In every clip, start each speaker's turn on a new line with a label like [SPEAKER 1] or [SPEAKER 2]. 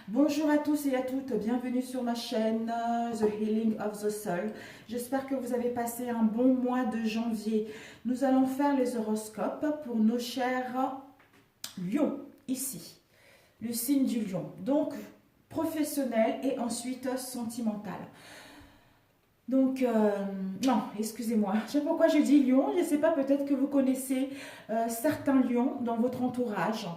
[SPEAKER 1] Bonjour à tous et à toutes, bienvenue sur ma chaîne The Healing of the Soul. J'espère que vous avez passé un bon mois de janvier. Nous allons faire les horoscopes pour nos chers lions, ici. Le signe du lion, donc professionnel et ensuite sentimental. Donc, non, excusez-moi, je sais pas pourquoi je dis lion, je ne sais pas, peut-être que vous connaissez certains lions dans votre entourage.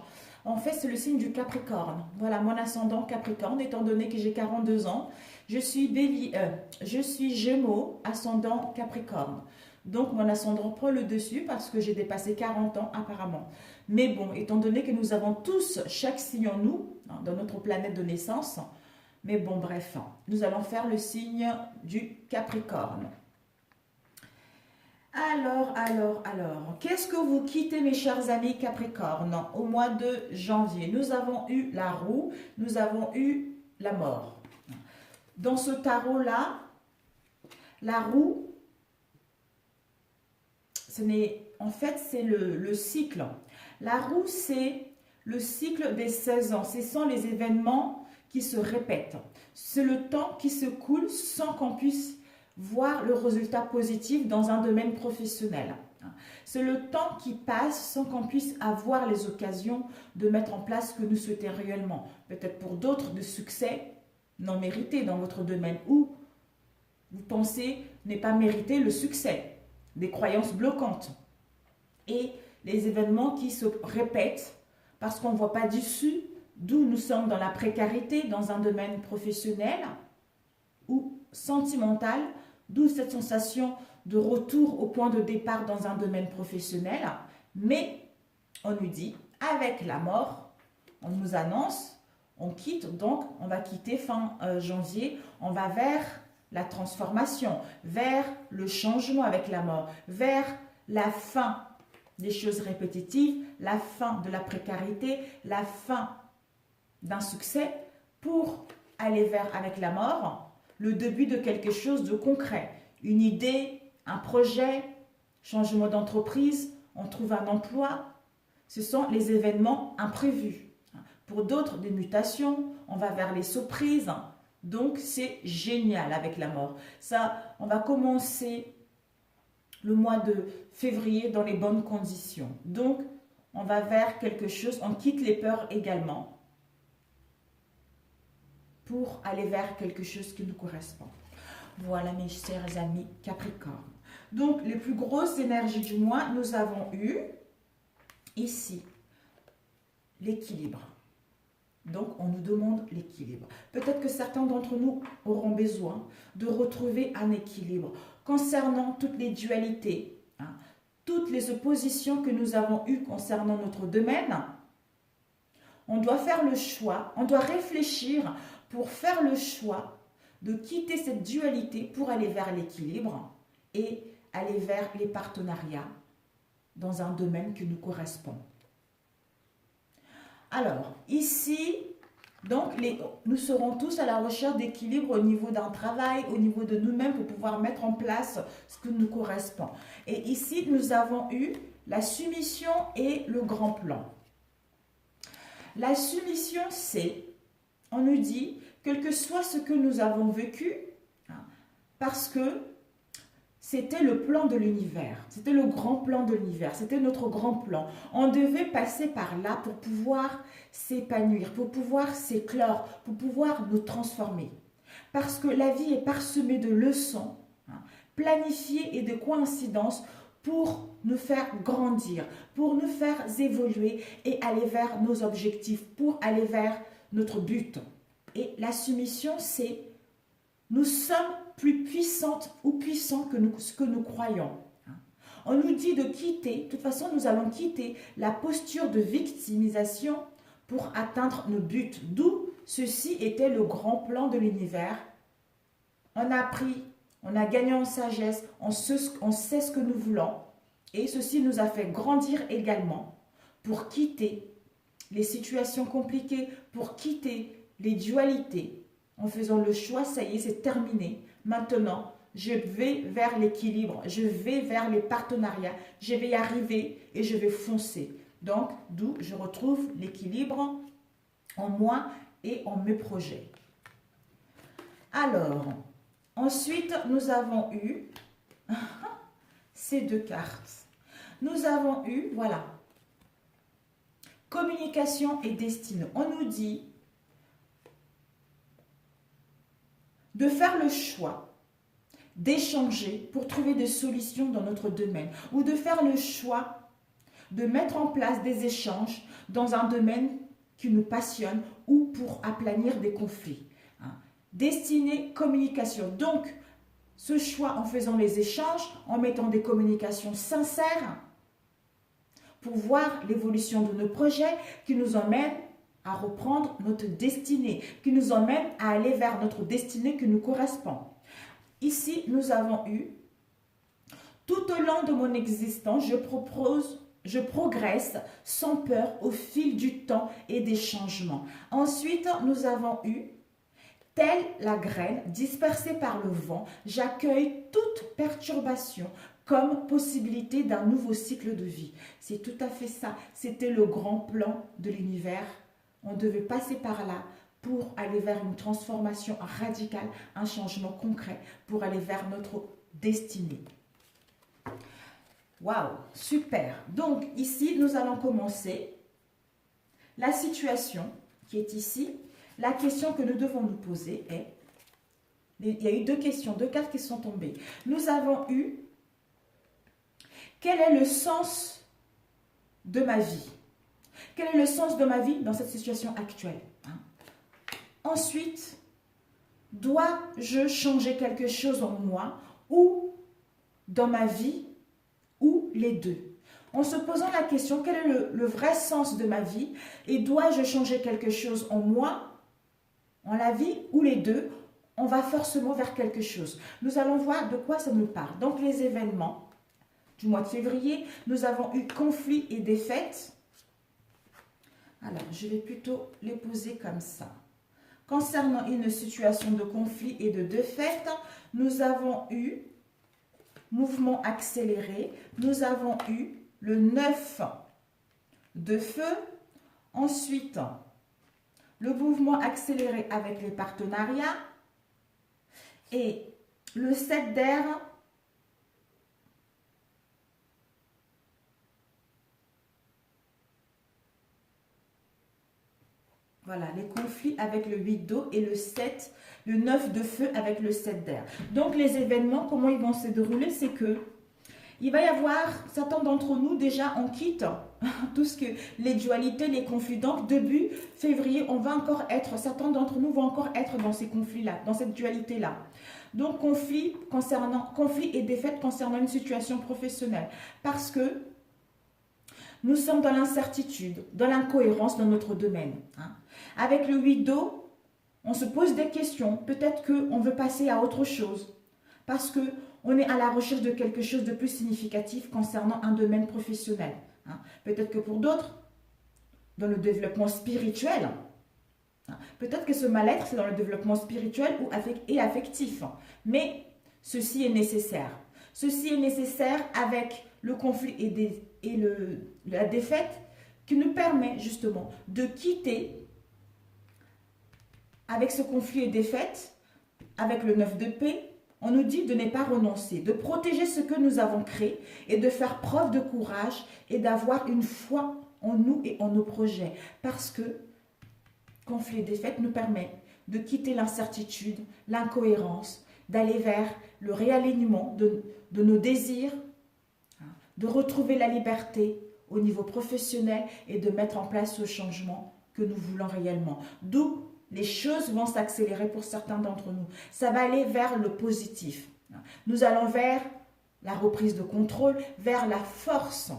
[SPEAKER 1] En fait, c'est le signe du Capricorne. Voilà, mon ascendant Capricorne, étant donné que j'ai 42 ans, je suis Gémeaux, ascendant Capricorne. Donc, mon ascendant prend le dessus parce que j'ai dépassé 40 ans apparemment. Mais bon, étant donné que nous avons tous, chaque signe en nous, dans notre planète de naissance, mais bon, bref, nous allons faire le signe du Capricorne. Alors, qu'est-ce que vous quittez, mes chers amis Capricorne, au mois de janvier? Nous avons eu la roue, nous avons eu la mort. Dans ce tarot-là, la roue, en fait, c'est le cycle. La roue, c'est le cycle des 16 ans. Ce sont les événements qui se répètent. C'est le temps qui se coule sans qu'on puisse voir le résultat positif dans un domaine professionnel. C'est le temps qui passe sans qu'on puisse avoir les occasions de mettre en place ce que nous souhaitons réellement. Peut-être pour d'autres de succès non mérité dans votre domaine ou vous pensez n'est pas mérité le succès, des croyances bloquantes et les événements qui se répètent parce qu'on ne voit pas d'issue, d'où nous sommes dans la précarité dans un domaine professionnel ou sentimental, d'où cette sensation de retour au point de départ dans un domaine professionnel. Mais on nous dit, avec la mort, on nous annonce, on quitte, donc on va quitter fin janvier, on va vers la transformation, vers le changement avec la mort, vers la fin des choses répétitives, la fin de la précarité, la fin d'un succès pour aller vers, avec la mort, le début de quelque chose de concret. Une idée, un projet, changement d'entreprise, on trouve un emploi. Ce sont les événements imprévus. Pour d'autres, des mutations, on va vers les surprises. Donc, c'est génial avec la mort. Ça, on va commencer le mois de février dans les bonnes conditions. Donc, on va vers quelque chose, on quitte les peurs également pour aller vers quelque chose qui nous correspond. Voilà mes chers amis Capricorne. Donc, les plus grosses énergies du mois, nous avons eu ici l'équilibre. Donc, on nous demande l'équilibre. Peut-être que certains d'entre nous auront besoin de retrouver un équilibre concernant toutes les dualités, toutes les oppositions que nous avons eues concernant notre domaine. On doit faire le choix, on doit réfléchir pour faire le choix de quitter cette dualité pour aller vers l'équilibre et aller vers les partenariats dans un domaine qui nous correspond. Alors, ici, donc, nous serons tous à la recherche d'équilibre au niveau d'un travail, au niveau de nous-mêmes pour pouvoir mettre en place ce qui nous correspond. Et ici, nous avons eu la soumission et le grand plan. La soumission, c'est, on nous dit, quel que soit ce que nous avons vécu, parce que c'était le plan de l'univers, c'était le grand plan de l'univers, c'était notre grand plan. On devait passer par là pour pouvoir s'épanouir, pour pouvoir s'éclore, pour pouvoir nous transformer. Parce que la vie est parsemée de leçons, planifiées et de coïncidences pour nous faire grandir, pour nous faire évoluer et aller vers nos objectifs, pour aller vers notre but. Et la soumission, c'est nous sommes plus puissantes ou puissants que ce que nous croyons. On nous dit de quitter, de toute façon nous allons quitter la posture de victimisation pour atteindre nos buts. D'où ceci était le grand plan de l'univers. On a appris, on a gagné en sagesse, on sait ce que nous voulons. Et ceci nous a fait grandir également pour quitter les situations compliquées, pour quitter les dualités. En faisant le choix, ça y est, c'est terminé. Maintenant, je vais vers l'équilibre, je vais vers les partenariats, je vais y arriver et je vais foncer. Donc, d'où je retrouve l'équilibre en moi et en mes projets. Alors, ensuite, nous avons eu ces deux cartes. Nous avons eu, voilà, communication et destinée. On nous dit de faire le choix d'échanger pour trouver des solutions dans notre domaine ou de faire le choix de mettre en place des échanges dans un domaine qui nous passionne ou pour aplanir des conflits. Destinée, communication. Donc, ce choix en faisant les échanges, en mettant des communications sincères pour voir l'évolution de nos projets qui nous emmènent à reprendre notre destinée, qui nous emmènent à aller vers notre destinée qui nous correspond. Ici, nous avons eu, tout au long de mon existence, je progresse sans peur au fil du temps et des changements. Ensuite, nous avons eu, telle la graine dispersée par le vent, j'accueille toute perturbation comme possibilité d'un nouveau cycle de vie. C'est tout à fait ça. C'était le grand plan de l'univers. On devait passer par là pour aller vers une transformation radicale, un changement concret, pour aller vers notre destinée. Waouh, super. Donc ici, nous allons commencer la situation qui est ici. La question que nous devons nous poser est, il y a eu deux questions, deux cartes qui sont tombées. Nous avons eu, quel est le sens de ma vie? Quel est le sens de ma vie dans cette situation actuelle? Ensuite, dois-je changer quelque chose en moi ou dans ma vie ou les deux? En se posant la question, quel est le vrai sens de ma vie et dois-je changer quelque chose en moi, en la vie ou les deux? On va forcément vers quelque chose. Nous allons voir de quoi ça nous parle. Donc les événements du mois de février, nous avons eu conflit et défaite. Alors, je vais plutôt les poser comme ça. Concernant une situation de conflit et de défaite, nous avons eu mouvement accéléré, nous avons eu le 9 de feu, ensuite le mouvement accéléré avec les partenariats et le 7 d'air. Voilà, les conflits avec le 8 d'eau et le 9 de feu avec le 7 d'air. Donc, les événements, comment ils vont se dérouler, c'est que il va y avoir, certains d'entre nous, déjà, on quitte tout ce que les dualités, les conflits. Donc, début février, on va encore être, certains d'entre nous vont encore être dans ces conflits-là, dans cette dualité-là. Donc, conflit et défaite concernant une situation professionnelle. Parce que nous sommes dans l'incertitude, dans l'incohérence dans notre domaine. Avec le 8 d'eau, on se pose des questions. Peut-être qu'on veut passer à autre chose. Parce qu'on est à la recherche de quelque chose de plus significatif concernant un domaine professionnel. Peut-être que pour d'autres, dans le développement spirituel, peut-être que ce mal-être, c'est dans le développement spirituel et affectif. Mais ceci est nécessaire. Ceci est nécessaire avec le conflit et la défaite qui nous permet justement de quitter avec ce conflit et défaite, avec le 9 de paix. On nous dit de ne pas renoncer, de protéger ce que nous avons créé et de faire preuve de courage et d'avoir une foi en nous et en nos projets. Parce que conflit et défaite nous permet de quitter l'incertitude, l'incohérence, d'aller vers le réalignement de nos désirs, de retrouver la liberté au niveau professionnel et de mettre en place ce changement que nous voulons réellement. D'où les choses vont s'accélérer pour certains d'entre nous. Ça va aller vers le positif. Nous allons vers la reprise de contrôle, vers la force.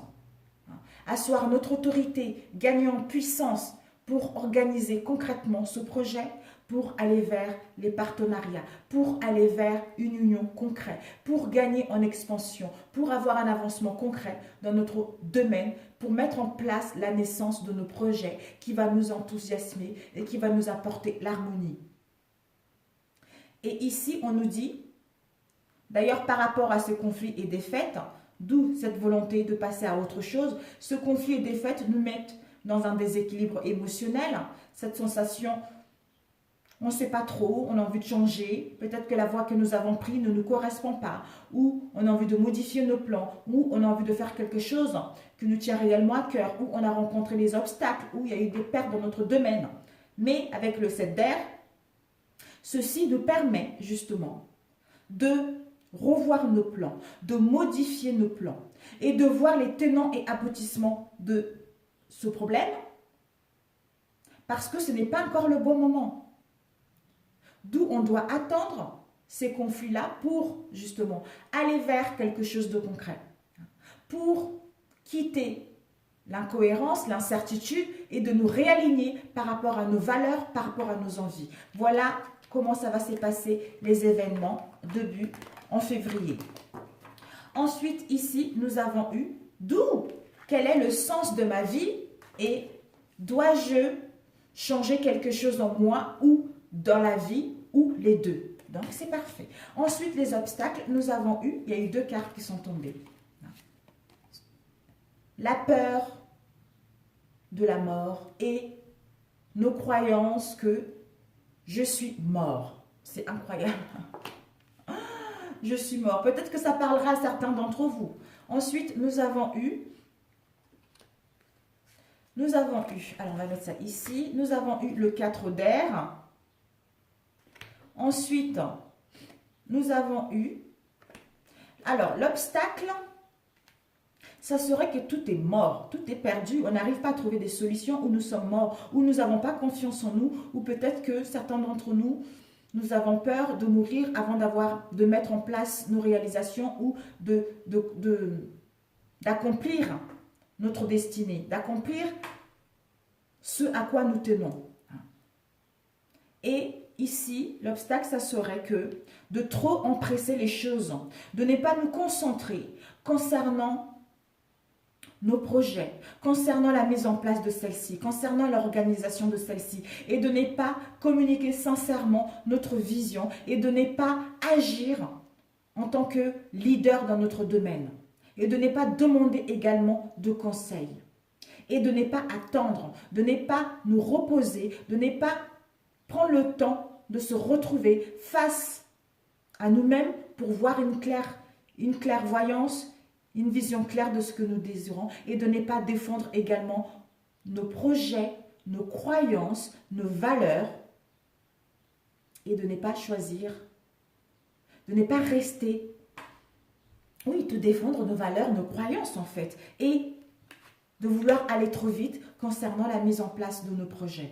[SPEAKER 1] Asseoir notre autorité, gagner en puissance pour organiser concrètement ce projet, pour aller vers les partenariats, pour aller vers une union concrète, pour gagner en expansion, pour avoir un avancement concret dans notre domaine, pour mettre en place la naissance de nos projets qui va nous enthousiasmer et qui va nous apporter l'harmonie. Et ici, on nous dit, d'ailleurs par rapport à ce conflit et défaite, d'où cette volonté de passer à autre chose, ce conflit et défaite nous mettent dans un déséquilibre émotionnel, cette sensation on ne sait pas trop, on a envie de changer, peut-être que la voie que nous avons prise ne nous correspond pas, ou on a envie de modifier nos plans, ou on a envie de faire quelque chose qui nous tient réellement à cœur, ou on a rencontré des obstacles, ou il y a eu des pertes dans notre domaine. Mais avec le 7 d'air, ceci nous permet justement de revoir nos plans, de modifier nos plans et de voir les tenants et aboutissements de ce problème parce que ce n'est pas encore le bon moment. D'où on doit attendre ces conflits-là pour justement aller vers quelque chose de concret, pour quitter l'incohérence, l'incertitude et de nous réaligner par rapport à nos valeurs, par rapport à nos envies. Voilà comment ça va se passer les événements début en février. Ensuite, ici, nous avons eu d'où quel est le sens de ma vie et dois-je changer quelque chose en moi ou dans la vie ou les deux. Donc, c'est parfait. Ensuite, les obstacles, nous avons eu, il y a eu 2 cartes qui sont tombées. La peur de la mort et nos croyances que je suis mort. C'est incroyable. Je suis mort. Peut-être que ça parlera à certains d'entre vous. Ensuite, nous avons eu, alors on va mettre ça ici, nous avons eu le 4 d'air. Ensuite, nous avons eu, alors l'obstacle, ça serait que tout est mort, tout est perdu, on n'arrive pas à trouver des solutions, ou nous sommes morts, ou nous n'avons pas confiance en nous, ou peut-être que certains d'entre nous, nous avons peur de mourir avant de mettre en place nos réalisations ou d'accomplir notre destinée, d'accomplir ce à quoi nous tenons. Et ici, l'obstacle, ça serait que de trop empresser les choses, de ne pas nous concentrer concernant nos projets, concernant la mise en place de celle-ci, concernant l'organisation de celle-ci, et de ne pas communiquer sincèrement notre vision et de ne pas agir en tant que leader dans notre domaine, et de ne pas demander également de conseils, et de ne pas attendre, de ne pas nous reposer, de ne pas prendre le temps de se retrouver face à nous-mêmes pour voir une clairvoyance, une vision claire de ce que nous désirons et de ne pas défendre également nos projets, nos croyances, nos valeurs et de ne pas choisir, de ne pas rester, oui, de défendre nos valeurs, nos croyances en fait et de vouloir aller trop vite concernant la mise en place de nos projets.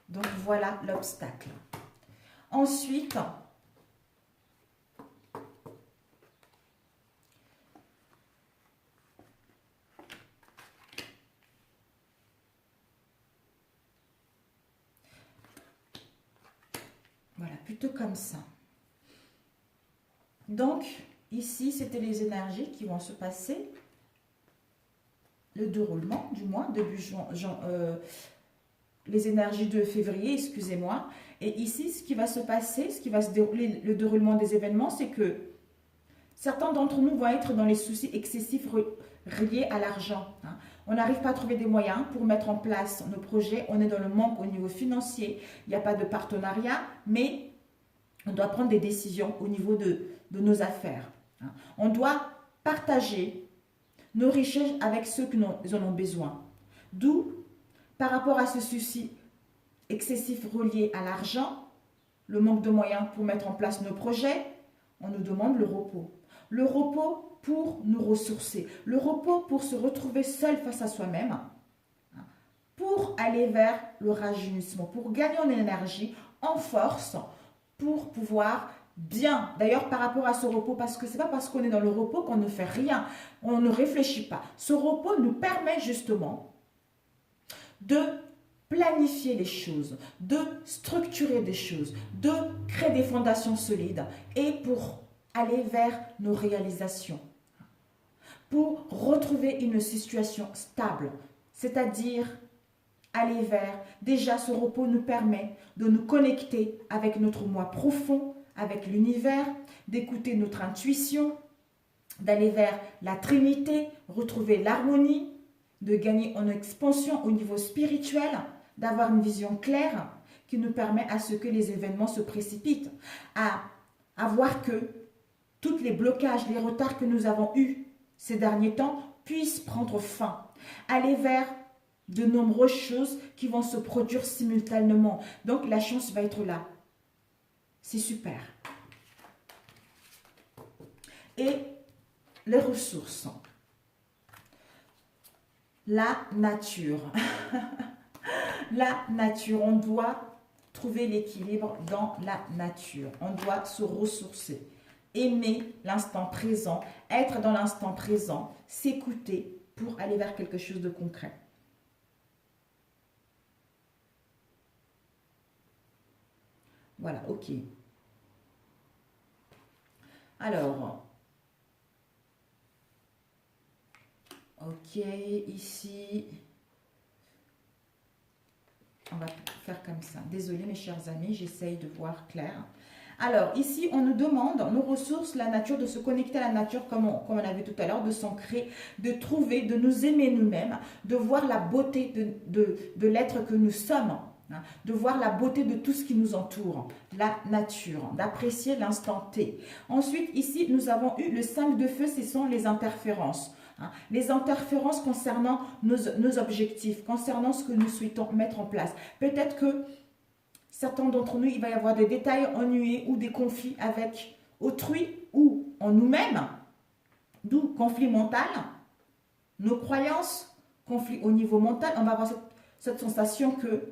[SPEAKER 1] Donc voilà l'obstacle. Ensuite, voilà, plutôt comme ça. Donc, ici, c'était les énergies qui vont se passer. Le déroulement du mois, début les énergies de février, excusez-moi. Et ici, ce qui va se passer, ce qui va se dérouler, le déroulement des événements, c'est que certains d'entre nous vont être dans les soucis excessifs reliés à l'argent. On n'arrive pas à trouver des moyens pour mettre en place nos projets. On est dans le manque au niveau financier. Il n'y a pas de partenariat, mais on doit prendre des décisions au niveau de nos affaires. On doit partager nos richesses avec ceux qui en ont besoin. D'où, par rapport à ce souci excessif relié à l'argent, le manque de moyens pour mettre en place nos projets, on nous demande le repos. Le repos pour nous ressourcer. Le repos pour se retrouver seul face à soi-même. Pour aller vers le rajeunissement. Pour gagner en énergie, en force, pour pouvoir bien. D'ailleurs, par rapport à ce repos, parce que ce n'est pas parce qu'on est dans le repos qu'on ne fait rien. On ne réfléchit pas. Ce repos nous permet justement de planifier les choses, de structurer des choses, de créer des fondations solides et pour aller vers nos réalisations, pour retrouver une situation stable, c'est-à-dire aller vers, déjà ce repos nous permet de nous connecter avec notre moi profond, avec l'univers, d'écouter notre intuition, d'aller vers la Trinité, retrouver l'harmonie, de gagner en expansion au niveau spirituel, d'avoir une vision claire qui nous permet à ce que les événements se précipitent, à voir que tous les blocages, les retards que nous avons eus ces derniers temps puissent prendre fin, aller vers de nombreuses choses qui vont se produire simultanément. Donc la chance va être là. C'est super. Et les ressources. La nature. La nature, on doit trouver l'équilibre dans la nature. On doit se ressourcer. Aimer l'instant présent, être dans l'instant présent, s'écouter pour aller vers quelque chose de concret. Voilà, ok. Alors, ok, ici, on va faire comme ça. Désolée mes chers amis, j'essaye de voir clair. Alors, ici, on nous demande, nos ressources, la nature, de se connecter à la nature, comme on a vu tout à l'heure, de s'ancrer, de trouver, de nous aimer nous-mêmes, de voir la beauté de l'être que nous sommes, hein, de voir la beauté de tout ce qui nous entoure, la nature, d'apprécier l'instant T. Ensuite, ici, nous avons eu le 5 de feu, ce sont les interférences. Hein, les interférences concernant nos objectifs, concernant ce que nous souhaitons mettre en place. Peut-être que certains d'entre nous, il va y avoir des détails ennuyés ou des conflits avec autrui ou en nous-mêmes, d'où conflit mental, nos croyances, conflit au niveau mental. On va avoir cette sensation que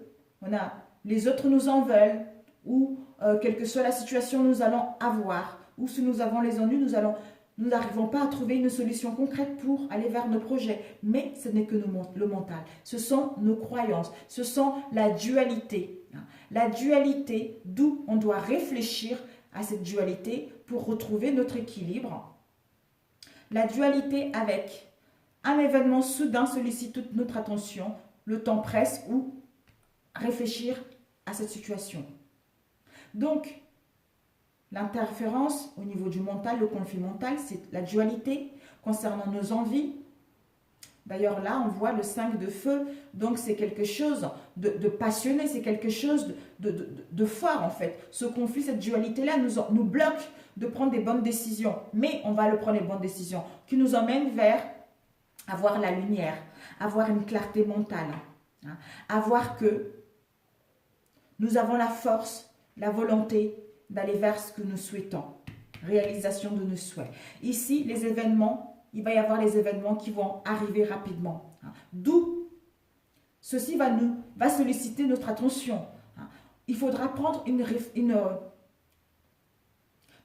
[SPEAKER 1] les autres nous en veulent ou quelle que soit la situation, nous allons avoir. Ou si nous avons les ennuis, nous n'arrivons pas à trouver une solution concrète pour aller vers nos projets. Mais ce n'est que le mental. Ce sont nos croyances. Ce sont la dualité. La dualité, d'où on doit réfléchir à cette dualité pour retrouver notre équilibre. La dualité avec un événement soudain sollicite toute notre attention, le temps presse ou réfléchir à cette situation. Donc, l'interférence au niveau du mental, le conflit mental, c'est la dualité concernant nos envies. D'ailleurs, là, on voit le 5 de feu, donc c'est quelque chose de passionné, c'est quelque chose de fort en fait. Ce conflit, cette dualité-là nous bloque de prendre des bonnes décisions, mais on va le prendre les bonnes décisions, qui nous emmènent vers avoir la lumière, avoir une clarté mentale, hein, avoir que nous avons la force, la volonté d'aller vers ce que nous souhaitons, réalisation de nos souhaits. Ici, les événements, il va y avoir les événements qui vont arriver rapidement. Hein. D'où ceci va solliciter notre attention. Hein. Il faudra prendre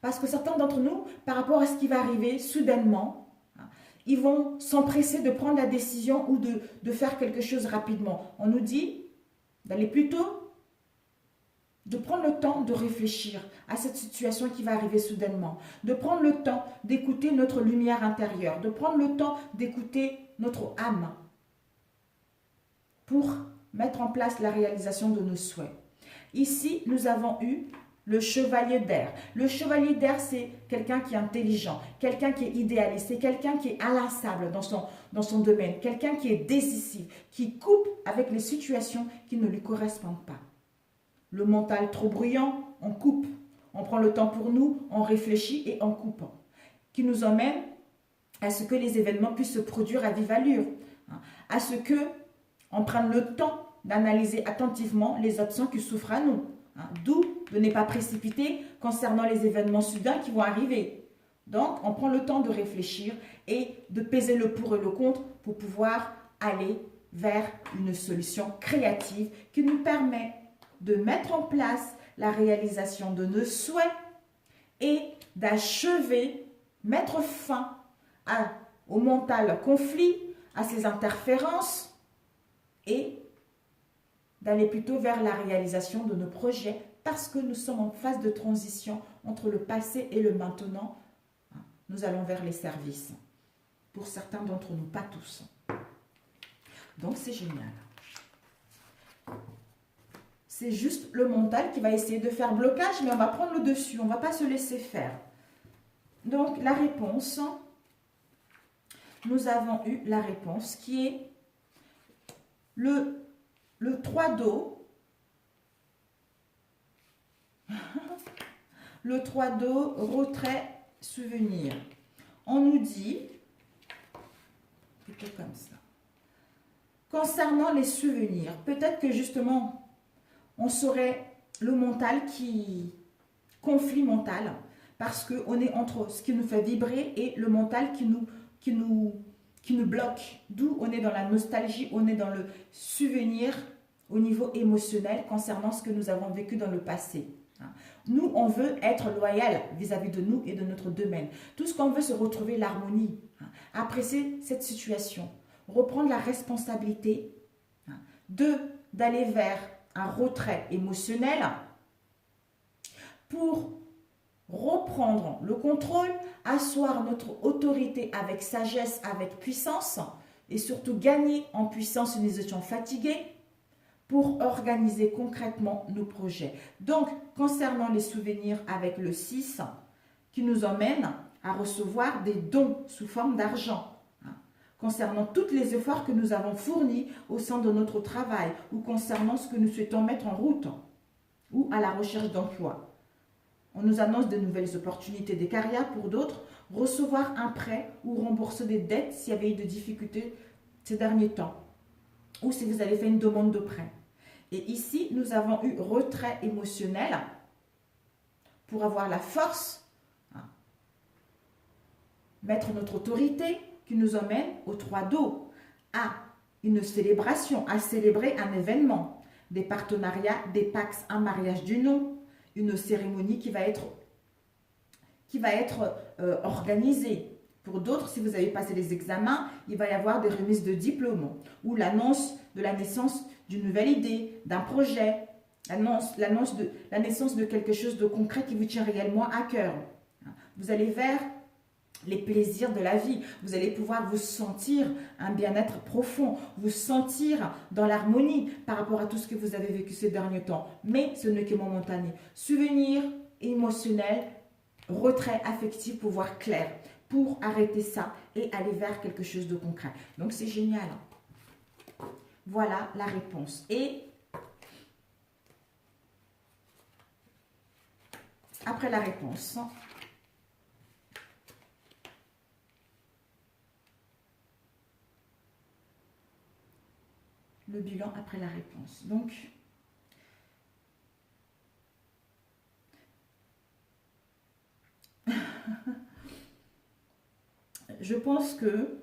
[SPEAKER 1] parce que certains d'entre nous, par rapport à ce qui va arriver soudainement, hein, ils vont s'empresser de prendre la décision ou de faire quelque chose rapidement. On nous dit d'aller plutôt de prendre le temps de réfléchir à cette situation qui va arriver soudainement, de prendre le temps d'écouter notre lumière intérieure, de prendre le temps d'écouter notre âme pour mettre en place la réalisation de nos souhaits. Ici, nous avons eu le chevalier d'air. Le chevalier d'air, c'est quelqu'un qui est intelligent, quelqu'un qui est idéaliste, c'est quelqu'un qui est inlassable dans son domaine, quelqu'un qui est décisif, qui coupe avec les situations qui ne lui correspondent pas. Le mental trop bruyant, on coupe. On prend le temps pour nous, on réfléchit et on coupe. Qui nous emmène à ce que les événements puissent se produire à vive allure. À ce que on prenne le temps d'analyser attentivement les options qui s'offrent à nous. D'où de ne pas précipiter concernant les événements soudains qui vont arriver. Donc, on prend le temps de réfléchir et de peser le pour et le contre pour pouvoir aller vers une solution créative qui nous permet de mettre en place la réalisation de nos souhaits et d'achever, mettre fin au mental conflit, à ces interférences et d'aller plutôt vers la réalisation de nos projets parce que nous sommes en phase de transition entre le passé et le maintenant. Nous allons vers les services. Pour certains d'entre nous, pas tous. Donc c'est génial. C'est juste le mental qui va essayer de faire blocage, mais on va prendre le dessus, on ne va pas se laisser faire. Donc, la réponse, nous avons eu la réponse qui est le 3 d'eau, Le 3 d'eau, retrait, souvenir. On nous dit, plutôt comme ça, concernant les souvenirs, peut-être que justement, on serait le mental conflit mental, parce qu'on est entre ce qui nous fait vibrer et le mental qui nous bloque. D'où on est dans la nostalgie, on est dans le souvenir au niveau émotionnel concernant ce que nous avons vécu dans le passé. Nous, on veut être loyal vis-à-vis de nous et de notre domaine. Tout ce qu'on veut, c'est retrouver l'harmonie, apprécier cette situation, reprendre la responsabilité, d'aller vers un retrait émotionnel pour reprendre le contrôle, asseoir notre autorité avec sagesse, avec puissance et surtout gagner en puissance si nous étions fatigués pour organiser concrètement nos projets. Donc, concernant les souvenirs avec le 6 qui nous emmène à recevoir des dons sous forme d'argent, concernant tous les efforts que nous avons fournis au sein de notre travail ou concernant ce que nous souhaitons mettre en route ou à la recherche d'emploi. On nous annonce de nouvelles opportunités des carrières pour d'autres, recevoir un prêt ou rembourser des dettes s'il y avait eu de difficultés ces derniers temps ou si vous avez fait une demande de prêt. Et ici, nous avons eu retrait émotionnel pour avoir la force, mettre notre autorité qui nous emmène au 3 d'eau, à une célébration, à célébrer un événement, des partenariats, des pax, un mariage du nom, une cérémonie qui va être organisée. Pour d'autres, si vous avez passé les examens, il va y avoir des remises de diplômes ou l'annonce de la naissance d'une nouvelle idée, d'un projet, l'annonce de la naissance de quelque chose de concret qui vous tient réellement à cœur. Vous allez vers les plaisirs de la vie. Vous allez pouvoir vous sentir un bien-être profond, vous sentir dans l'harmonie par rapport à tout ce que vous avez vécu ces derniers temps. Mais ce n'est que momentané. Souvenir émotionnel, retrait affectif pour voir clair, pour arrêter ça et aller vers quelque chose de concret. Donc c'est génial. Voilà la réponse. Et après la réponse, le bilan après la réponse. Donc, je pense que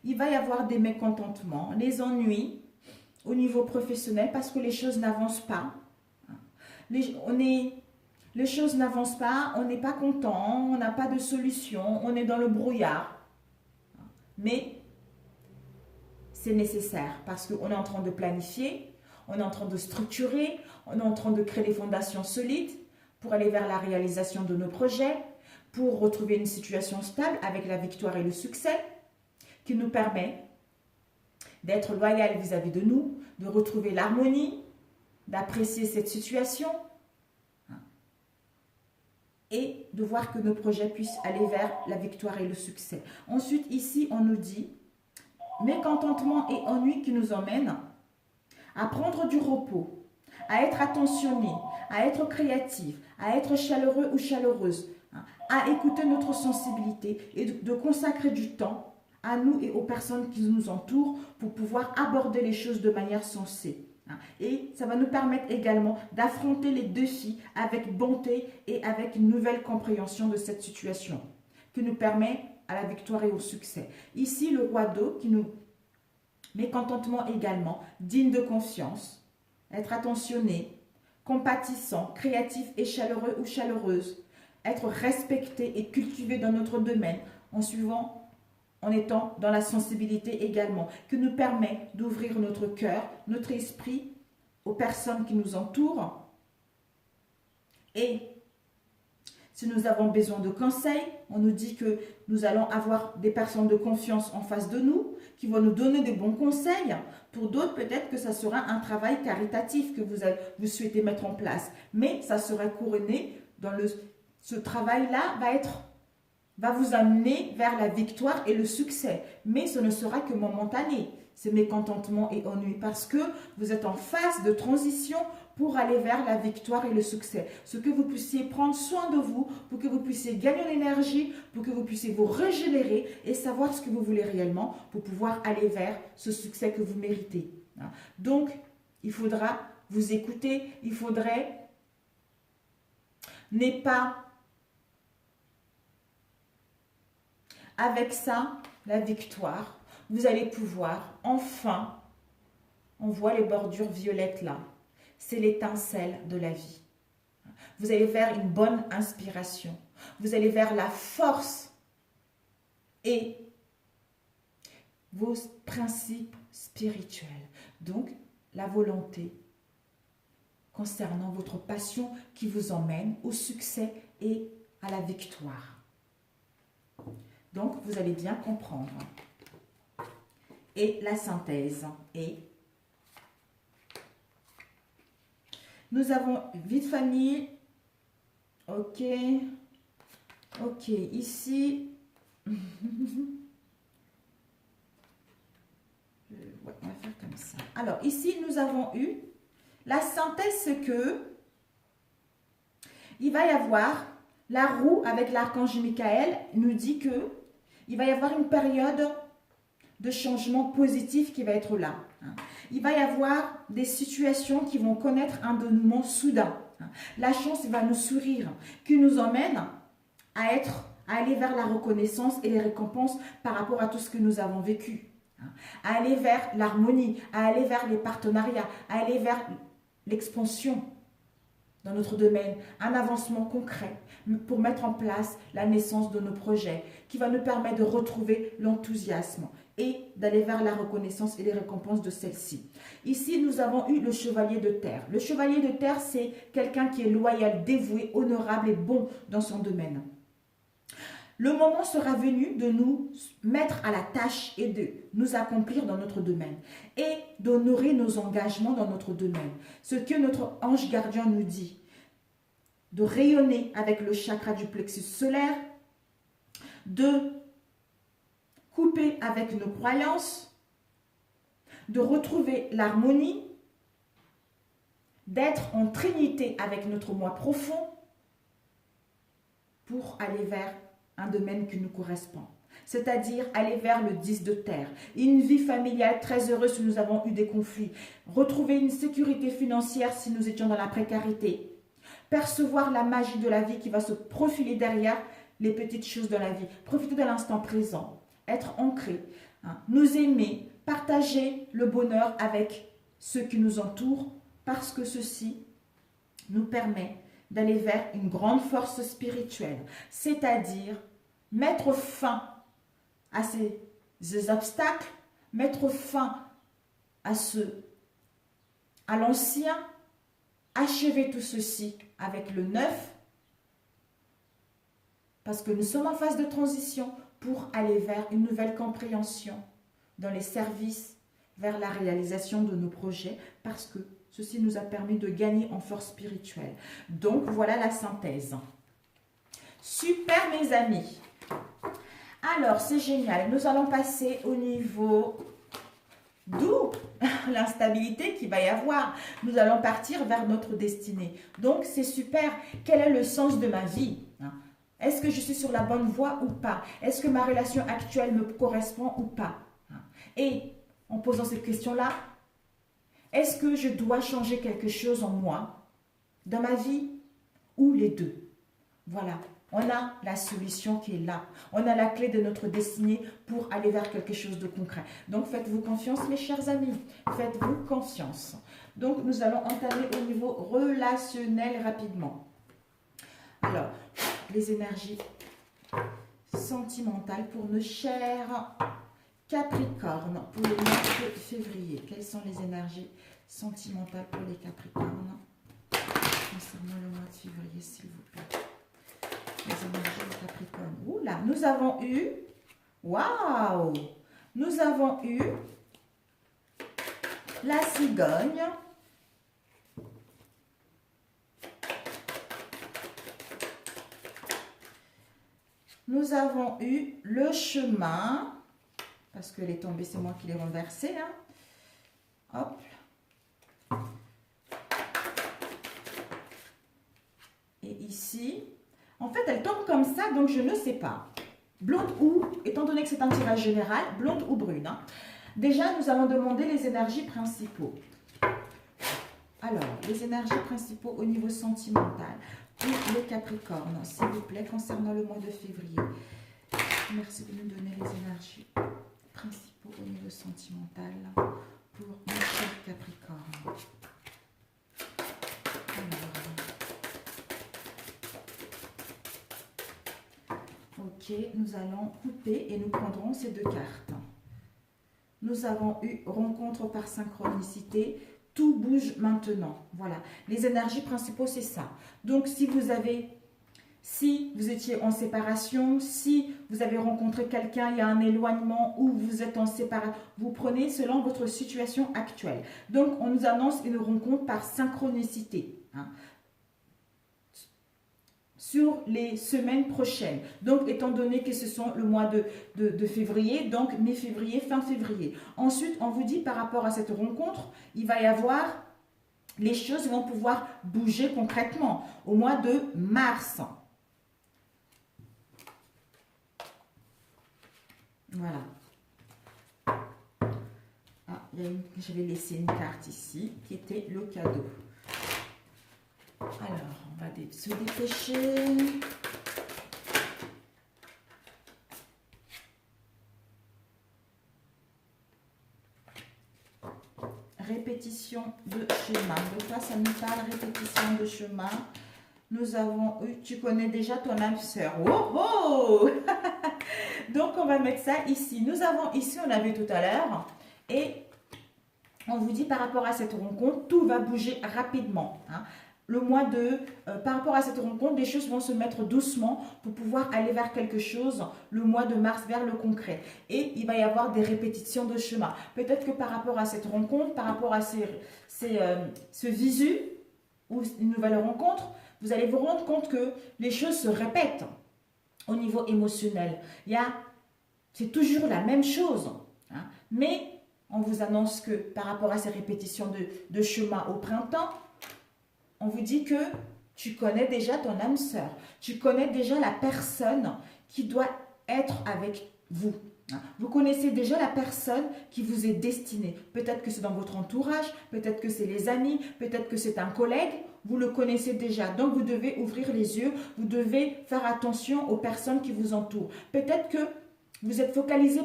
[SPEAKER 1] il va y avoir des mécontentements, des ennuis au niveau professionnel parce que les choses n'avancent pas. Les choses n'avancent pas, on n'est pas content, on n'a pas de solution, on est dans le brouillard. Mais c'est nécessaire parce qu'on est en train de planifier, on est en train de structurer, on est en train de créer des fondations solides pour aller vers la réalisation de nos projets, pour retrouver une situation stable avec la victoire et le succès qui nous permet d'être loyal vis-à-vis de nous, de retrouver l'harmonie, d'apprécier cette situation et de voir que nos projets puissent aller vers la victoire et le succès. Ensuite, ici, on nous dit mécontentement et ennui qui nous emmènent à prendre du repos, à être attentionné, à être créatif, à être chaleureux ou chaleureuse, à écouter notre sensibilité et de consacrer du temps à nous et aux personnes qui nous entourent pour pouvoir aborder les choses de manière sensée. Et ça va nous permettre également d'affronter les défis avec bonté et avec une nouvelle compréhension de cette situation qui nous permet à la victoire et au succès. Ici, le roi d'eau qui nous mécontentement également, digne de confiance, être attentionné, compatissant, créatif et chaleureux ou chaleureuse, être respecté et cultivé dans notre domaine en étant dans la sensibilité également, qui nous permet d'ouvrir notre cœur, notre esprit aux personnes qui nous entourent. Et si nous avons besoin de conseils, on nous dit que nous allons avoir des personnes de confiance en face de nous qui vont nous donner des bons conseils. Pour d'autres, peut-être que ça sera un travail caritatif que vous souhaitez mettre en place. Mais ça sera couronné dans ce travail-là va vous amener vers la victoire et le succès. Mais ce ne sera que momentané. c'est mécontentement et ennui parce que vous êtes en phase de transition pour aller vers la victoire et le succès. Ce que vous puissiez prendre soin de vous, pour que vous puissiez gagner en énergie, pour que vous puissiez vous régénérer et savoir ce que vous voulez réellement pour pouvoir aller vers ce succès que vous méritez. Donc, il faudra vous écouter, il faudrait ne pas avec ça, la victoire, vous allez pouvoir enfin, on voit les bordures violettes là, c'est l'étincelle de la vie. Vous allez vers une bonne inspiration, vous allez vers la force et vos principes spirituels. Donc, la volonté concernant votre passion qui vous emmène au succès et à la victoire. Donc, vous allez bien comprendre. Et la synthèse. Et nous avons vie de famille. Ok. Ok, ici. Ouais, on va faire comme ça. Alors, ici, nous avons eu la synthèse, c'est que il va y avoir la roue avec l'archange Michael nous dit que il va y avoir une période de changement positif qui va être là. Il va y avoir des situations qui vont connaître un dénouement soudain. La chance va nous sourire, qui nous emmène à aller vers la reconnaissance et les récompenses par rapport à tout ce que nous avons vécu. À aller vers l'harmonie, à aller vers les partenariats, à aller vers l'expansion dans notre domaine, un avancement concret pour mettre en place la naissance de nos projets qui va nous permettre de retrouver l'enthousiasme et d'aller vers la reconnaissance et les récompenses de celle-ci. Ici, nous avons eu le chevalier de terre. Le chevalier de terre, c'est quelqu'un qui est loyal, dévoué, honorable et bon dans son domaine. Le moment sera venu de nous mettre à la tâche et de nous accomplir dans notre domaine et d'honorer nos engagements dans notre domaine. Ce que notre ange gardien nous dit, de rayonner avec le chakra du plexus solaire, de couper avec nos croyances, de retrouver l'harmonie, d'être en trinité avec notre moi profond pour aller vers un domaine qui nous correspond, c'est-à-dire aller vers le 10 de terre. Une vie familiale très heureuse si nous avons eu des conflits, retrouver une sécurité financière si nous étions dans la précarité, percevoir la magie de la vie qui va se profiler derrière les petites choses de la vie, profiter de l'instant présent, être ancré, nous aimer, partager le bonheur avec ceux qui nous entourent parce que ceci nous permet d'aller vers une grande force spirituelle, c'est-à-dire mettre fin à ces obstacles, mettre fin à l'ancien, achever tout ceci avec le neuf, parce que nous sommes en phase de transition pour aller vers une nouvelle compréhension dans les services, vers la réalisation de nos projets, parce que ceci nous a permis de gagner en force spirituelle. Donc, voilà la synthèse. Super, mes amis. Alors, c'est génial. Nous allons passer au niveau d'où l'instabilité qu'il va y avoir. Nous allons partir vers notre destinée. Donc, c'est super. Quel est le sens de ma vie? Est-ce que je suis sur la bonne voie ou pas? Est-ce que ma relation actuelle me correspond ou pas? Et en posant cette question-là, est-ce que je dois changer quelque chose en moi, dans ma vie, ou les deux? Voilà, on a la solution qui est là. On a la clé de notre destinée pour aller vers quelque chose de concret. Donc, faites-vous confiance, mes chers amis. Faites-vous confiance. Donc, nous allons entamer au niveau relationnel rapidement. Alors, les énergies sentimentales pour nos chers Capricornes pour le mois de février. Quelles sont les énergies sentimentales pour les Capricornes concernant le mois de février, s'il vous plaît? Les énergies des Capricornes. Oula, nous avons eu, waouh, nous avons eu la cigogne, nous avons eu le chemin parce qu'elle est tombée, c'est moi qui l'ai renversée. Hein. Hop. Et ici, en fait, elle tombe comme ça, donc je ne sais pas. Blonde ou, étant donné que c'est un tirage général, blonde ou brune. Hein. Déjà, nous allons demander les énergies principaux. Alors, les énergies principaux au niveau sentimental pour les Capricornes, s'il vous plaît, concernant le mois de février. Merci de nous donner les énergies principaux au niveau sentimental pour nos chers Capricornes. Ok, nous allons couper et nous prendrons ces deux cartes. Nous avons eu rencontre par synchronicité. Tout bouge maintenant. Voilà. Les énergies principaux, c'est ça. Donc, si vous étiez en séparation, si vous avez rencontré quelqu'un, il y a un éloignement ou vous êtes en séparation, vous prenez selon votre situation actuelle. Donc, on nous annonce une rencontre par synchronicité. Hein, sur les semaines prochaines. Donc, étant donné que ce sont le mois de février, donc mi-février, fin février. Ensuite, on vous dit par rapport à cette rencontre, il va y avoir, les choses vont pouvoir bouger concrètement au mois de mars. Voilà. Ah, j'avais laissé une carte ici qui était le cadeau. Alors, on va se dépêcher. Répétition de chemin. De quoi ça nous parle, répétition de chemin? Nous avons eu, tu connais déjà ton âme sœur. Oh oh Donc, on va mettre ça ici. Nous avons ici, on a vu tout à l'heure. Et on vous dit par rapport à cette rencontre, tout va bouger rapidement. Hein. Le mois par rapport à cette rencontre, les choses vont se mettre doucement pour pouvoir aller vers quelque chose, le mois de mars, vers le concret. Et il va y avoir des répétitions de chemin. Peut-être que par rapport à cette rencontre, par rapport à ce visu, ou une nouvelle rencontre, vous allez vous rendre compte que les choses se répètent au niveau émotionnel. C'est toujours la même chose. Hein, mais on vous annonce que par rapport à ces répétitions de chemin au printemps, on vous dit que tu connais déjà ton âme sœur. Tu connais déjà la personne qui doit être avec vous. Vous connaissez déjà la personne qui vous est destinée. Peut-être que c'est dans votre entourage, peut-être que c'est les amis, peut-être que c'est un collègue. Vous le connaissez déjà. Donc, vous devez ouvrir les yeux. Vous devez faire attention aux personnes qui vous entourent. Peut-être que vous êtes focalisé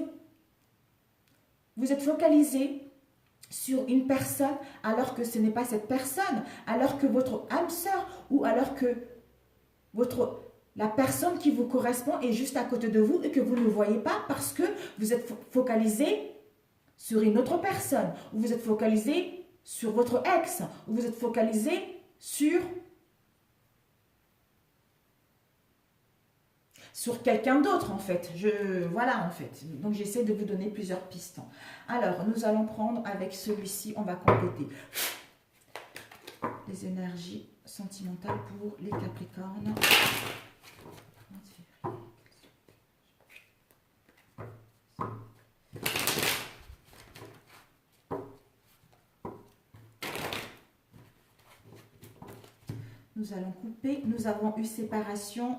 [SPEAKER 1] sur une personne alors que ce n'est pas cette personne, alors que votre âme sœur ou alors que la personne qui vous correspond est juste à côté de vous et que vous ne voyez pas parce que vous êtes focalisé sur une autre personne, ou vous êtes focalisé sur votre ex, ou vous êtes focalisé sur quelqu'un d'autre en fait. Voilà en fait. Donc j'essaie de vous donner plusieurs pistes. Alors nous allons prendre avec celui-ci, on va compléter les énergies sentimentales pour les Capricornes. Nous allons couper. Nous avons eu séparation,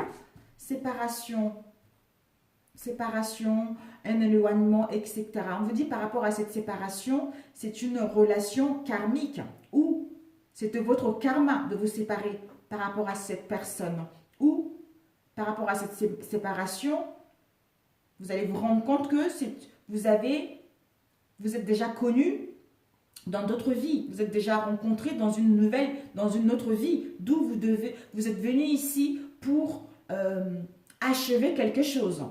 [SPEAKER 1] un éloignement, etc. On vous dit par rapport à cette séparation, c'est une relation karmique ou c'est de votre karma de vous séparer par rapport à cette personne. Ou par rapport à cette séparation, vous allez vous rendre compte que vous êtes déjà connu dans d'autres vies. Vous êtes déjà rencontré dans une autre vie. D'où vous êtes venu ici pour achever quelque chose.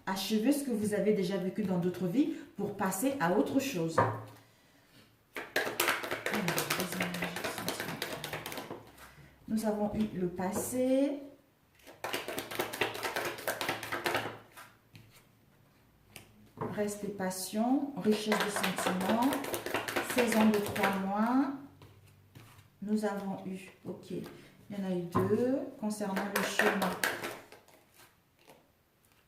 [SPEAKER 1] Achever ce que vous avez déjà vécu dans d'autres vies pour passer à autre chose. Nous avons eu le passé. Respect, passion, richesse de sentiments, saison de 3 mois. Nous avons eu, ok, il y en a eu 2 concernant le chemin.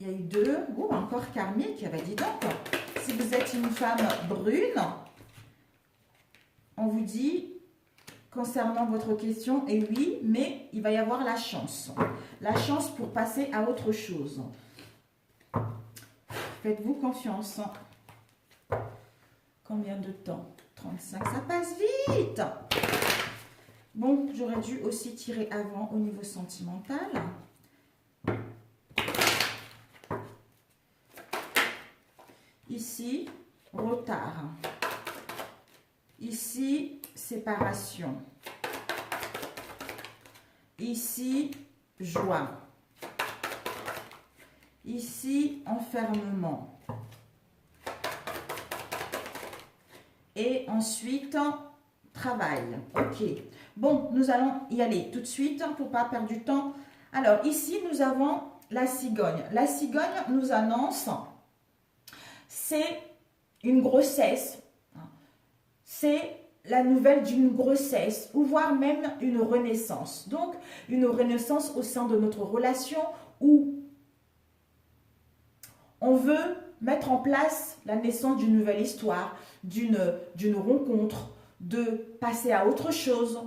[SPEAKER 1] Il y a eu 2. Oh, encore karmique. Ben, dis donc, si vous êtes une femme brune, on vous dit, concernant votre question, et oui, mais il va y avoir la chance. La chance pour passer à autre chose. Faites-vous confiance. Combien de temps? 35, ça passe vite. Bon, j'aurais dû aussi tirer avant au niveau sentimental. Ici, retard. Ici, séparation. Ici, joie. Ici, enfermement. Et ensuite, travail. Ok. Bon, nous allons y aller tout de suite pour ne pas perdre du temps. Alors, ici, nous avons la cigogne. La cigogne nous annonce, c'est une grossesse. C'est la nouvelle d'une grossesse ou voire même une renaissance. Donc, une renaissance au sein de notre relation où on veut mettre en place la naissance d'une nouvelle histoire, d'une rencontre, de passer à autre chose,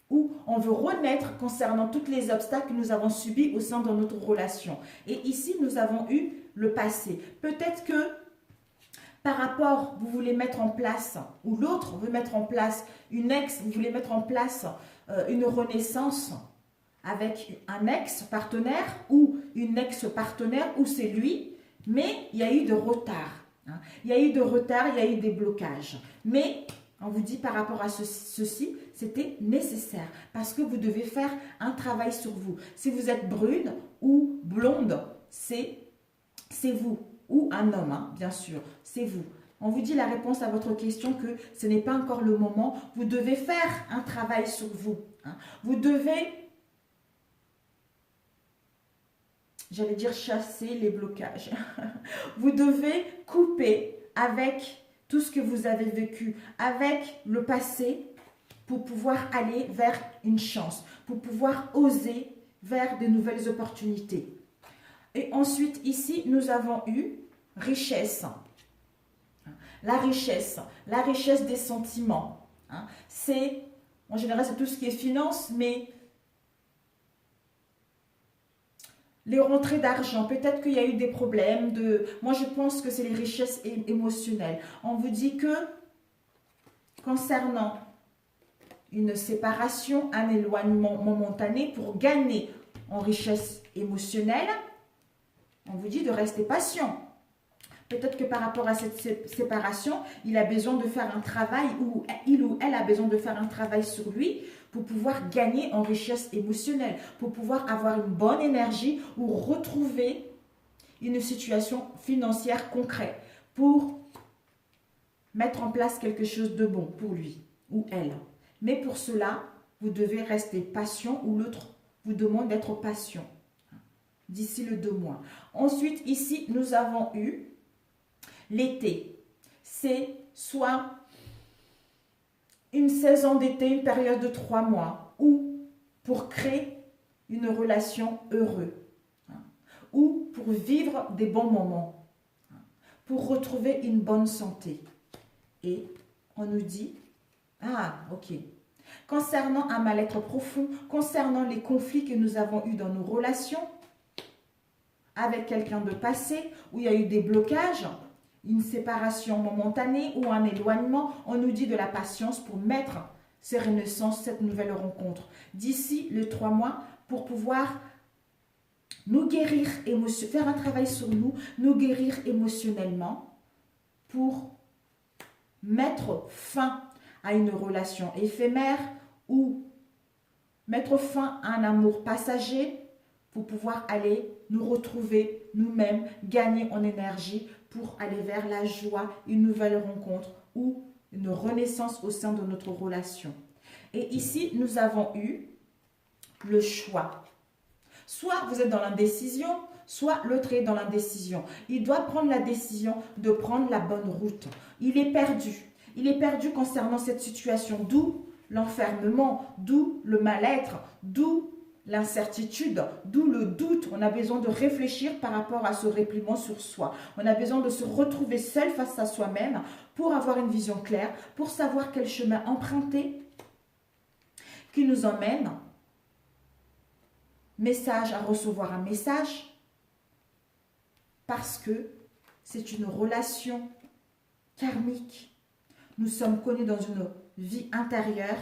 [SPEAKER 1] où on veut renaître concernant tous les obstacles que nous avons subis au sein de notre relation. Et ici, nous avons eu le passé. Peut-être que par rapport, vous voulez mettre en place, ou l'autre veut mettre en place une ex, vous voulez mettre en place une renaissance avec un ex-partenaire ou une ex-partenaire, ou c'est lui, mais il y a eu de retard. Hein. Il y a eu de retard, il y a eu des blocages. Mais on vous dit par rapport à ceci, c'était nécessaire parce que vous devez faire un travail sur vous. Si vous êtes brune ou blonde, c'est vous. Ou un homme, hein, bien sûr, c'est vous. On vous dit la réponse à votre question que ce n'est pas encore le moment. Vous devez faire un travail sur vous. Hein. Vous devez, j'allais dire chasser les blocages. Vous devez couper avec tout ce que vous avez vécu, avec le passé, pour pouvoir aller vers une chance, pour pouvoir oser vers de nouvelles opportunités. Et ensuite, ici, nous avons eu richesse. La richesse des sentiments. Hein. C'est, en général, c'est tout ce qui est finance, mais les rentrées d'argent, peut-être qu'il y a eu des problèmes. Moi, je pense que c'est les richesses émotionnelles. On vous dit que, concernant une séparation, un éloignement momentané, pour gagner en richesse émotionnelle, on vous dit de rester patient. Peut-être que par rapport à cette séparation, il a besoin de faire un travail, ou il ou elle a besoin de faire un travail sur lui pour pouvoir gagner en richesse émotionnelle, pour pouvoir avoir une bonne énergie ou retrouver une situation financière concrète, pour mettre en place quelque chose de bon pour lui ou elle. Mais pour cela, vous devez rester patient ou l'autre vous demande d'être patient d'ici le 2 mois. Ensuite, ici, nous avons eu l'été. C'est soit une saison d'été, une période de 3 mois, ou pour créer une relation heureuse, hein, ou pour vivre des bons moments, hein, pour retrouver une bonne santé. Et on nous dit, ah, ok, concernant un mal-être profond, concernant les conflits que nous avons eus dans nos relations, avec quelqu'un de passé, où il y a eu des blocages, une séparation momentanée ou un éloignement, on nous dit de la patience pour mettre ces renaissances, cette nouvelle rencontre. D'ici les 3 mois, pour pouvoir nous guérir, faire un travail sur nous, nous guérir émotionnellement, pour mettre fin à une relation éphémère ou mettre fin à un amour passager, pour pouvoir aller nous retrouver nous-mêmes, gagner en énergie pour aller vers la joie, une nouvelle rencontre ou une renaissance au sein de notre relation. Et ici, nous avons eu le choix. Soit vous êtes dans l'indécision, soit l'autre est dans l'indécision. Il doit prendre la décision de prendre la bonne route. Il est perdu. Il est perdu concernant cette situation, d'où l'enfermement, d'où le mal-être, d'où l'incertitude, d'où le doute. On a besoin de réfléchir par rapport à ce repliement sur soi. On a besoin de se retrouver seul face à soi-même pour avoir une vision claire, pour savoir quel chemin emprunter qui nous emmène à recevoir un message, parce que c'est une relation karmique. Nous sommes connus dans une vie intérieure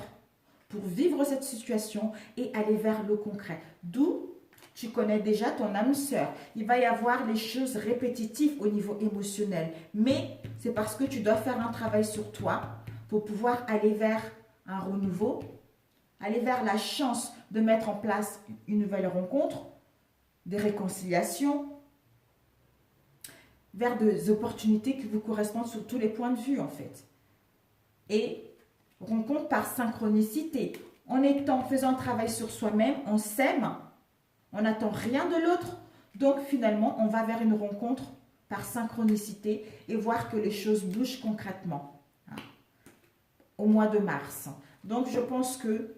[SPEAKER 1] pour vivre cette situation et aller vers le concret. D'où tu connais déjà ton âme sœur. Il va y avoir les choses répétitives au niveau émotionnel, mais c'est parce que tu dois faire un travail sur toi pour pouvoir aller vers un renouveau, aller vers la chance de mettre en place une nouvelle rencontre, des réconciliations, vers des opportunités qui vous correspondent sur tous les points de vue en fait. Et rencontre par synchronicité. En faisant un travail sur soi-même, on s'aime, on n'attend rien de l'autre. Donc finalement, on va vers une rencontre par synchronicité et voir que les choses bougent concrètement au mois de mars. Donc je pense que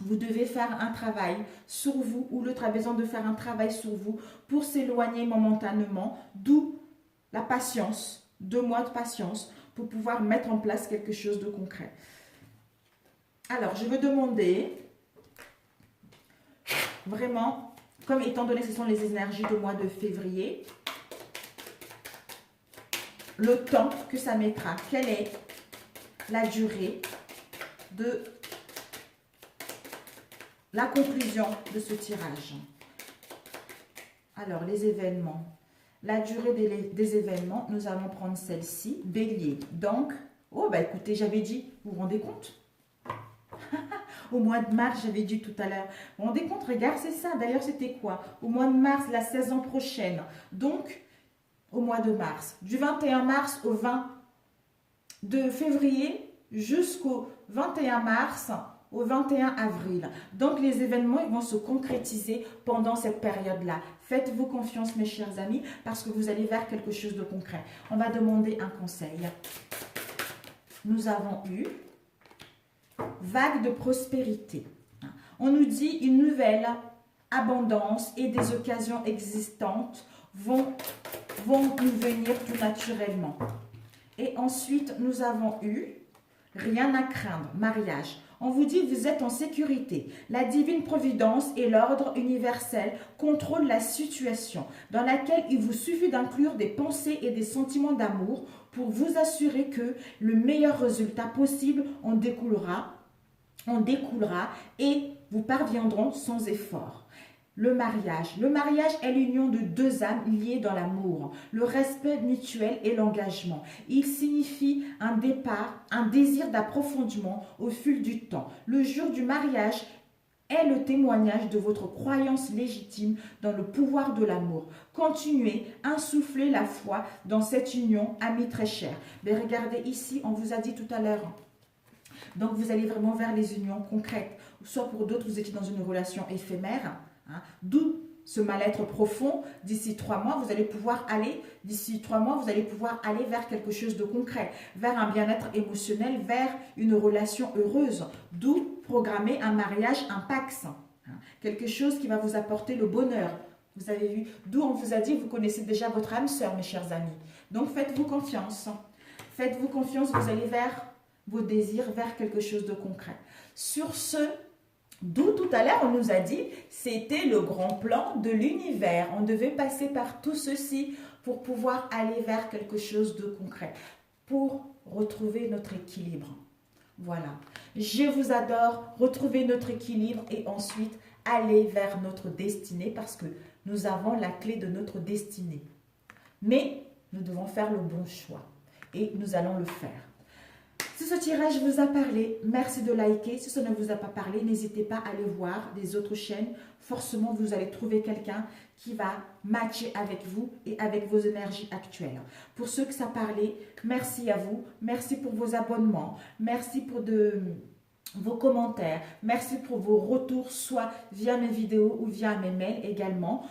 [SPEAKER 1] vous devez faire un travail sur vous, ou l'autre a besoin de faire un travail sur vous pour s'éloigner momentanément, d'où la patience, 2 mois de patience pour pouvoir mettre en place quelque chose de concret. Alors, je vais demander, vraiment, comme étant donné que ce sont les énergies du mois de février, le temps que ça mettra. Quelle est la durée de la conclusion de ce tirage? Alors, les événements. La durée des événements, nous allons prendre celle-ci, Bélier. Donc, oh, bah écoutez, j'avais dit, vous vous rendez compte? Au mois de mars, j'avais dit tout à l'heure. Vous vous rendez compte? Regarde, c'est ça. D'ailleurs, c'était quoi? Au mois de mars, la saison prochaine. Donc, au mois de mars. Du 21 mars au 20 de février jusqu'au 21 mars, au 21 avril. Donc, les événements ils vont se concrétiser pendant cette période-là. Faites-vous confiance, mes chers amis, parce que vous allez vers quelque chose de concret. On va demander un conseil. Nous avons eu vague de prospérité. On nous dit une nouvelle abondance et des occasions existantes vont nous venir tout naturellement. Et ensuite, nous avons eu rien à craindre, mariage. On vous dit vous êtes en sécurité. La divine providence et l'ordre universel contrôlent la situation dans laquelle il vous suffit d'inclure des pensées et des sentiments d'amour pour vous assurer que le meilleur résultat possible en découlera et vous parviendront sans effort. Le mariage. Le mariage est l'union de 2 âmes liées dans l'amour, le respect mutuel et l'engagement. Il signifie un départ, un désir d'approfondissement au fil du temps. Le jour du mariage est le témoignage de votre croyance légitime dans le pouvoir de l'amour. Continuez, insufflez la foi dans cette union, amis très chers. Mais regardez ici, on vous a dit tout à l'heure. Donc vous allez vraiment vers les unions concrètes. Soit pour d'autres, vous étiez dans une relation éphémère. D'où ce mal-être profond. D'ici 3 mois, vous allez pouvoir aller, vers quelque chose de concret, vers un bien-être émotionnel, vers une relation heureuse. D'où programmer un mariage, un pax. Quelque chose qui va vous apporter le bonheur. Vous avez vu, d'où on vous a dit, vous connaissez déjà votre âme sœur, mes chers amis. Donc faites-vous confiance. Faites-vous confiance, vous allez vers vos désirs, vers quelque chose de concret. Sur ce, d'où tout à l'heure on nous a dit, c'était le grand plan de l'univers. On devait passer par tout ceci pour pouvoir aller vers quelque chose de concret, pour retrouver notre équilibre. Voilà. Je vous adore. Retrouvez notre équilibre et ensuite aller vers notre destinée parce que nous avons la clé de notre destinée. Mais nous devons faire le bon choix et nous allons le faire. Si ce tirage vous a parlé, merci de liker. Si ça ne vous a pas parlé, n'hésitez pas à aller voir des autres chaînes. Forcément, vous allez trouver quelqu'un qui va matcher avec vous et avec vos énergies actuelles. Pour ceux que ça parlait, merci à vous. Merci pour vos abonnements. Merci pour vos commentaires. Merci pour vos retours, soit via mes vidéos ou via mes mails également.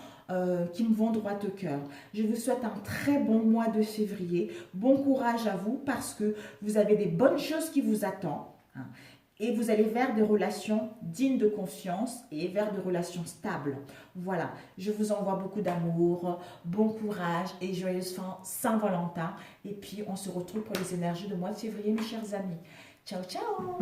[SPEAKER 1] Qui me vont droit au cœur. Je vous souhaite un très bon mois de février. Bon courage à vous parce que vous avez des bonnes choses qui vous attendent. et vous allez vers des relations dignes de confiance et vers des relations stables. Voilà, je vous envoie beaucoup d'amour, bon courage et joyeuse fin Saint-Valentin. Et puis, on se retrouve pour les énergies du mois de février, mes chers amis. Ciao, ciao!